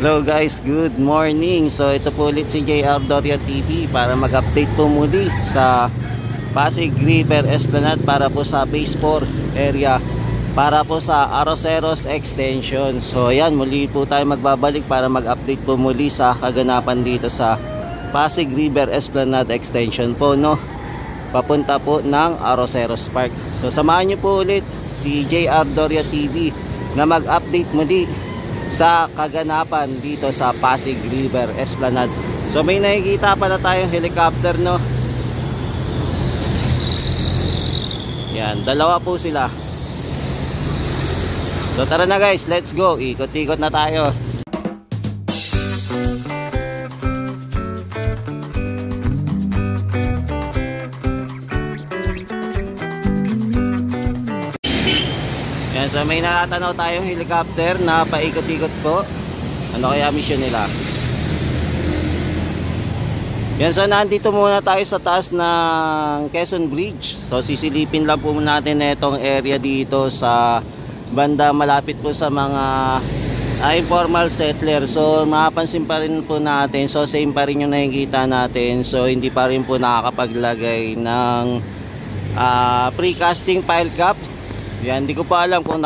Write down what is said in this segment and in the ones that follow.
Hello guys, good morning. So ito po ulit si JR Doria TV para mag-update po muli sa Pasig River Esplanade para po sa Base 4 area, para po sa Arroceros Extension. So ayan, muli po tayo magbabalik para mag-update po muli sa kaganapan dito sa Pasig River Esplanade Extension po, no, papunta po ng Arroceros Park. So samahan nyo po ulit si JR Doria TV na mag-update muli sa kaganapan dito sa Pasig River Esplanade. So may nakikita pa na tayong helicopter, no. Yan, dalawa po sila. So tara na guys, let's go. Ikot-ikot na tayo. Yan, so may nakatanaw tayong helicopter na paikot-ikot po. Ano kaya mission nila? Yan, so nandito muna tayo sa taas ng Quezon Bridge. So sisilipin lang po natin itong area dito sa banda malapit po sa mga informal settler. So mapapansin pa rin po natin, so same pa rin yung nakikita natin. So hindi pa rin po nakakapaglagay ng precasting pile cap. Yan, hindi ko pa alam kung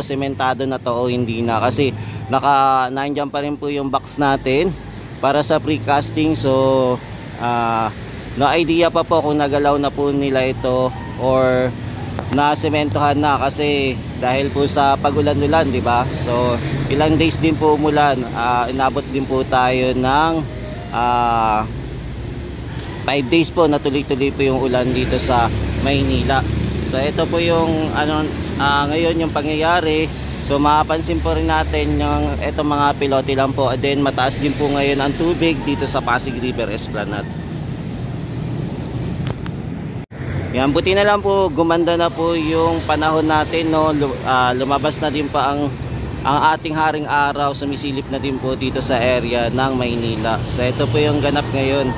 sementado na to o hindi na, kasi nandiyan pa rin po yung box natin para sa precasting. So no idea pa po kung nagalaw na po nila ito or na-sementohan na, kasi dahil po sa pagulan-ulan, di ba? So ilang days din po umulan, inabot din po tayo ng 5 days po na tuloy-tuloy po yung ulan dito sa Maynila. So ito po yung ngayon yung pangyayari. So mapapansin po rin natin yung itong mga pilote lang po. And then mataas din po ngayon ang tubig dito sa Pasig River Esplanade. Yan, buti na lang po gumanda na po yung panahon natin, no. Lumabas na din pa ang ating haring araw, sumisilip na din po dito sa area ng Maynila. So ito po yung ganap ngayon.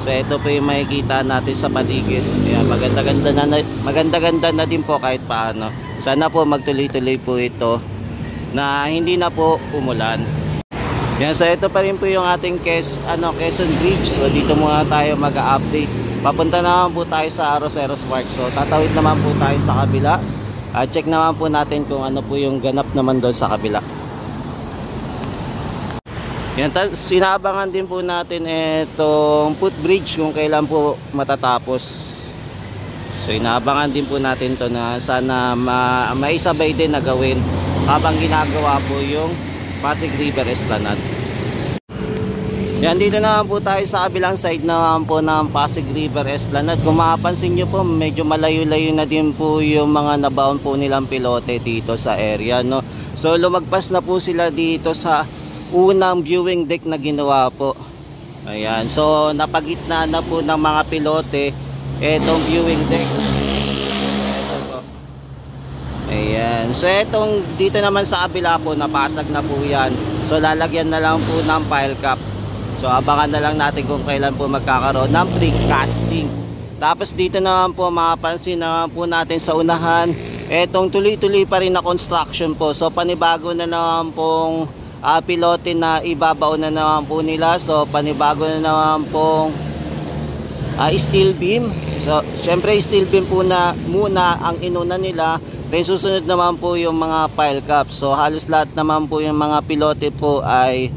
So ito po yung makikita natin sa paligid. Ayan, maganda-ganda na din po kahit paano. Sana po magtuloy-tuloy po ito na hindi na po umulan. Yan, so ito pa rin po yung ating Quezon Bridge. So dito muna tayo mag-update. Papunta naman po tayo sa Arroceros Park. So tatawid naman po tayo sa kabila. Check naman po natin kung ano po yung ganap naman doon sa kabila. Yan, sinabangan din po natin itong footbridge kung kailan po matatapos. So inaabangan din po natin to na sana maisabay din na gawin habang ginagawa po yung Pasig River Esplanade. Yan, dito naman po tayo sa kabilang side naman po ng Pasig River Esplanade. Kung mapapansin nyo po, medyo malayo-layo na din po yung mga nabaon po nilang pilote dito sa area, no? So lumagpas na po sila dito sa unang viewing deck na ginawa po. Ayan, so napagitna na po ng mga pilote etong viewing deck. Ayan, so etong dito naman sa kabila po, napasag na po yan. So lalagyan na lang po ng pile cap. So abangan na lang natin kung kailan po magkakaroon ng precasting. Tapos dito naman po mapapansin naman po natin sa unahan, etong tuloy-tuloy pa rin na construction po. So panibago na naman pong pilote na ibabaw na naman po nila. So panibago na naman pong steel beam. So syempre steel beam po na muna ang inuna nila, then susunod naman po yung mga pile cap. So halos lahat naman po yung mga pilote po ay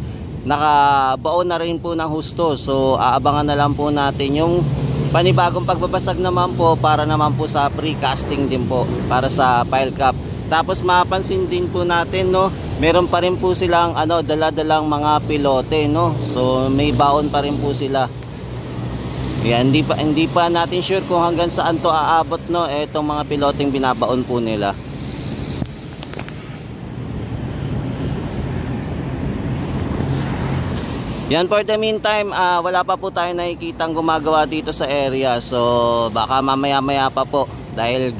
nakabaon na rin po ng husto. So aabangan na lang po natin yung panibagong pagbabasag naman po para naman po sa precasting din po para sa pile cap. Tapos mapapansin din po natin, no, meron pa rin po silang dala-dalang mga pilote, no. So may baon pa rin po sila. Yan, hindi pa natin sure kung hanggang saan to aabot, no, etong mga piloteng binabaon po nila. Yan, for the meantime, wala pa po tayo nakikitang gumagawa dito sa area. So baka mamaya-maya pa po, dahil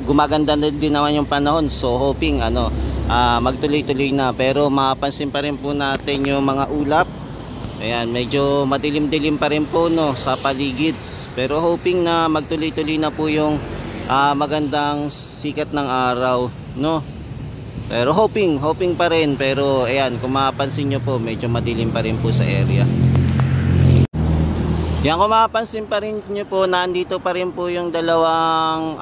gumaganda na din naman yung panahon. So hoping magtuloy-tuloy na. Pero mapapansin pa rin po natin yung mga ulap. Ayan, medyo madilim-dilim pa rin po, no, sa paligid. Pero hoping na magtuloy-tuloy na po yung magandang sikat ng araw, no. Pero hoping pa rin. Pero ayan, kung mapapansin nyo po, medyo madilim pa rin po sa area. Yan, kung mapapansin pa rin nyo po, nandito pa rin po yung dalawang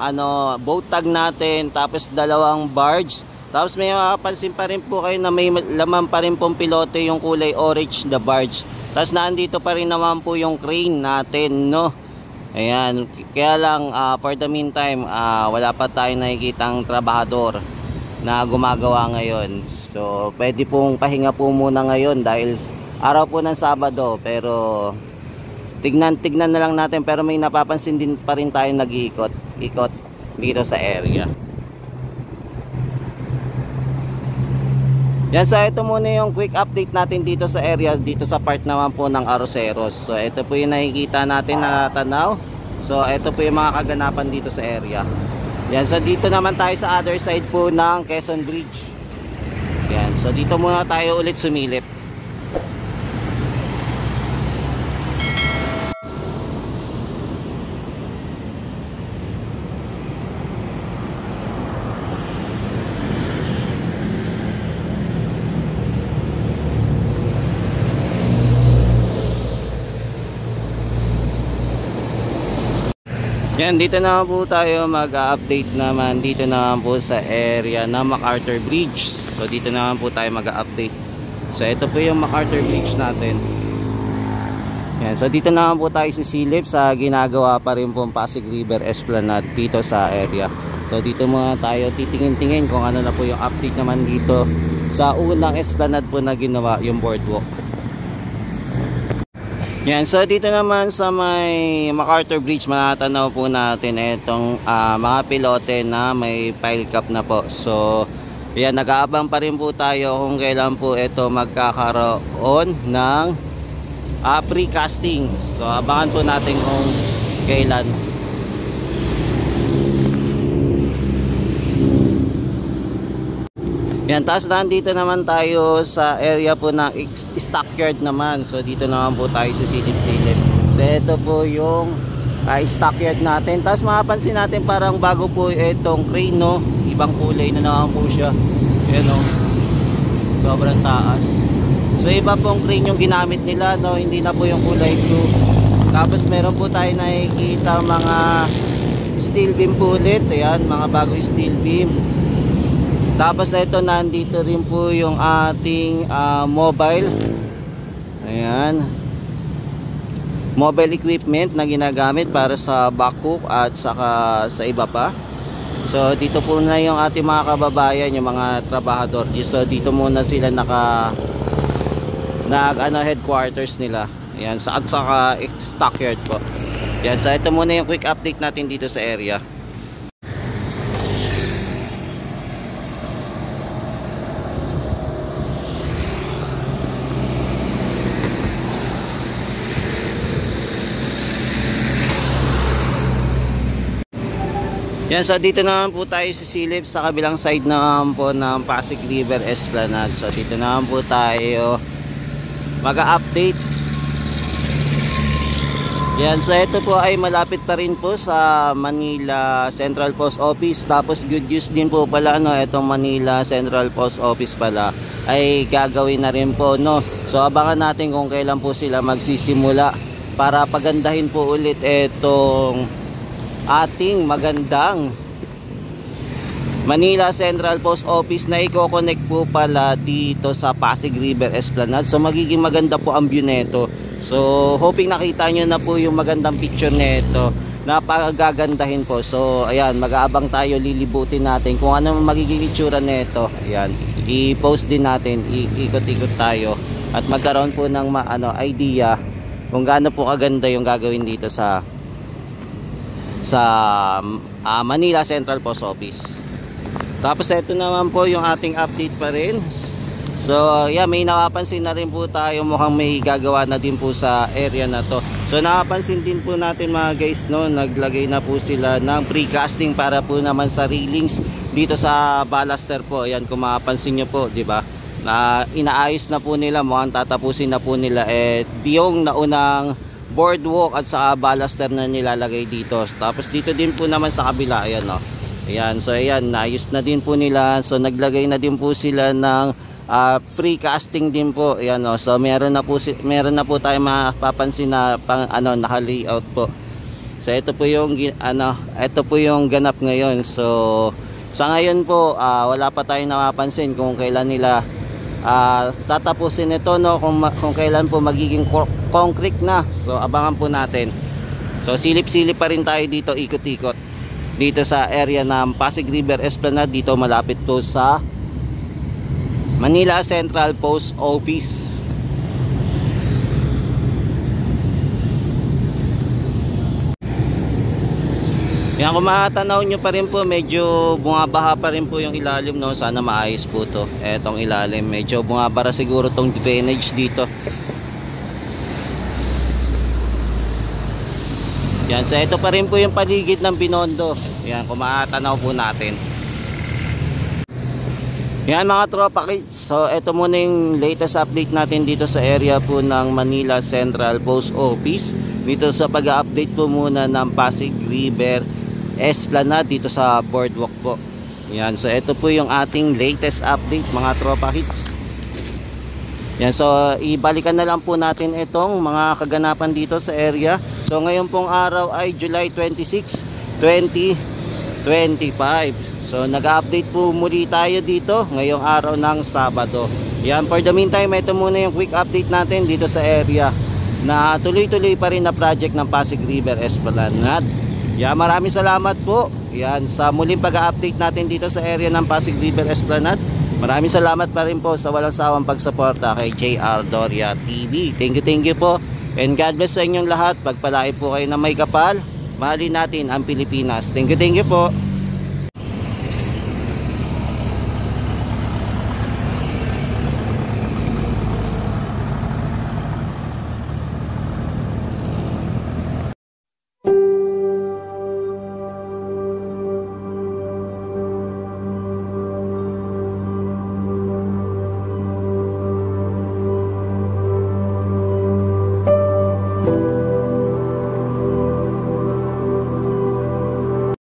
boat tag natin, tapos dalawang barge. Tapos may mapapansin pa rin po kayo na may laman pa rin pong pilote, yung kulay orange na barge. Tapos nandito pa rin naman po yung crane natin, no? Ayan, kaya lang for the meantime, wala pa tayong nakikitang trabahador na gumagawa ngayon. So pwede pong pahinga po muna ngayon dahil araw po ng Sabado. Pero tignan na lang natin. Pero may napapansin din pa rin tayo nag-iikot dito sa area. Yan, so ito muna yung quick update natin dito sa area, dito sa part naman po ng Arroceros. So ito po yung nakikita natin na tanaw. So ito po yung mga kaganapan dito sa area. Yan, so dito naman tayo sa other side po ng Quezon Bridge. Yan, so dito muna tayo ulit sumilip. Yan, dito naman po tayo mag-update naman dito naman po sa area na MacArthur Bridge. So dito naman po tayo mag-update. So ito po yung MacArthur Bridge natin. Yan, so dito naman po tayo sisilip sa ginagawa pa rin po Pasig River Esplanade dito sa area. So dito muna tayo titingin-tingin kung ano na po yung update naman dito sa unang esplanade po na ginawa, yung boardwalk. Yan, so dito naman sa may MacArthur Bridge, matanaw po natin itong mga pilote na may pile cap na po. So yan, nag-aabang pa rin po tayo kung kailan po ito magkakaroon ng precasting. So abangan po natin kung kailan. Yan, taas nandito naman tayo sa area po ng stockyard naman. So dito naman po tayo sa silip-silip. So ito po yung stockyard natin. Tapos mapapansin natin parang bago po itong crane, no? Ibang kulay na naman po siya. Yan, no? Sobrang taas. So iba pong crane yung ginamit nila, no? Hindi na po yung kulay blue. Tapos meron po tayo nakikita mga steel beam po ulit. Ayan, mga bagong steel beam. Tapos ito, nandito rin po yung ating mobile. Ayan, mobile equipment na ginagamit para sa backhook at saka sa iba pa. So dito po na yung ating mga kababayan, yung mga trabahador. So dito muna sila headquarters nila. Ayan, at saka stockyard po. Ayan, so ito muna yung quick update natin dito sa area. Yan, so dito naman po tayo sisilip sa kabilang side naman po ng Pasig River Esplanade. So dito naman po tayo mag-update. Yan, so ito po ay malapit pa rin po sa Manila Central Post Office. Tapos good news din po pala, no, itong Manila Central Post Office pala ay gagawin na rin po, no. So abangan natin kung kailan po sila magsisimula para pagandahin po ulit itong ating magandang Manila Central Post Office na i-connect po pala dito sa Pasig River Esplanade. So magiging maganda po ang view nito. So hoping nakita nyo na po yung magandang picture nito. Napagagandahin po. So ayan, mag-aabang tayo, lilibutin natin kung ano magiging itsura nito. Ayan, i-post din natin, ikot-ikot tayo at magkaroon po ng idea kung gaano po kaganda yung gagawin dito sa Manila Central Post Office. Tapos ito naman po yung ating update pa rin. So yeah, may nakapansin na rin po tayo, mukhang may gagawa na din po sa area na to. So nakapansin din po natin mga guys, no, naglagay na po sila ng precasting para po naman sa railings dito sa baluster po. Ayan, kung makapansin nyo po, di ba, na inaayos na po nila, mukhang tatapusin na po nila yung naunang boardwalk at saka baluster na nilalagay dito. Tapos dito din po naman sa kabila, ayan, no. Ayan, so ayan, naayos na din po nila. So naglagay na din po sila ng pre-casting din po. Ayan, oh. So meron na po tayong mapapansin na pang naka-layout po. So ito po yung ito po yung ganap ngayon. So sa ngayon po wala pa tayong napapansin kung kailan nila tatapusin ito, no, kung kailan po magiging concrete na. So abangan po natin. So silip-silip pa rin tayo dito, ikot-ikot dito sa area ng Pasig River Esplanade, dito malapit po sa Manila Central Post Office. Yan, kung matanaw nyo pa rin po, medyo bumabaha pa rin po yung ilalim, no? Sana maayos po to. Etong ilalim, medyo bumabara siguro tong drainage dito. Yan, so ito pa rin po yung paligid ng Binondo. Yan, kung matanaw po natin. Yan mga tropa kids, so ito muna yung latest update natin dito sa area po ng Manila Central Post Office. Dito sa pag-update po muna ng Pasig River Esplanade dito sa boardwalk po. Yan, so ito po yung ating latest update mga tropa kids. Yan, so ibalikan na lang po natin itong mga kaganapan dito sa area. So ngayon pong araw ay July 26, 2025. So nag-update po muli tayo dito ngayong araw ng Sabado. Yan, for the meantime, ito muna yung quick update natin dito sa area na tuloy-tuloy pa rin na project ng Pasig River Esplanade. Yan, maraming salamat po. Yan, sa muling pag-update natin dito sa area ng Pasig River Esplanade. Maraming salamat pa rin po sa walang sawang pagsuporta kay JR Doria TV. Thank you po. And God bless sa inyong lahat. Pagpalain po kayo na may kapal. Mahalin natin ang Pilipinas. Thank you po.